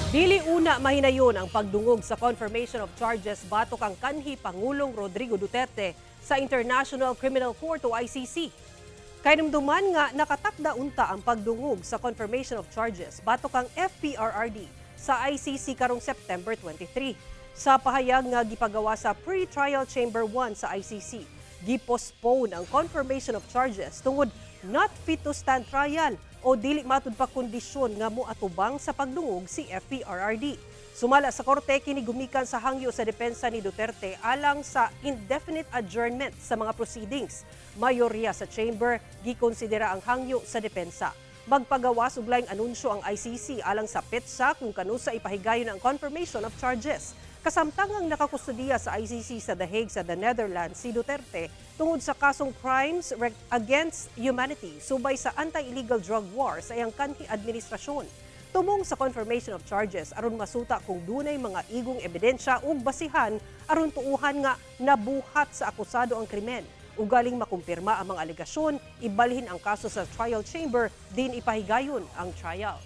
Dili una mahinayon ang pagdungog sa confirmation of charges batok ang kanhi Pangulong Rodrigo Duterte sa International Criminal Court o ICC. Kainumduman nga nakatakda unta ang pagdungog sa confirmation of charges batok ang FPRRD sa ICC karong September 23. Sa pahayag nga gipagawa sa Pre-Trial Chamber 1 sa ICC, gi-postpone ang confirmation of charges tungod not fit to stand trial o dili matud pa kondisyon nga moatubang sa pagdungog si FPRRD. Sumala sa korte kini gumikan sa hangyo sa depensa ni Duterte alang sa indefinite adjournment sa mga proceedings. Mayorya sa chamber gikonsidera ang hangyo sa depensa. Magpagawas og laing anunsyo ang ICC alang sa petsa kung kanusa ipahigayon ang confirmation of charges. Kasamtangang nakakustudiya sa ICC sa The Hague sa the Netherlands si Duterte tungod sa kasong crimes against humanity subay sa anti-illegal drug war sa iyang kanhi administrasyon. Tumong sa confirmation of charges aron masuta kung dunay mga igong ebidensya ug basihan aron tuuhan nga nabuhat sa akusado ang krimen. Ugaling makumpirma ang mga alegasyon, ibalhin ang kaso sa trial chamber din ipahigayon ang trial.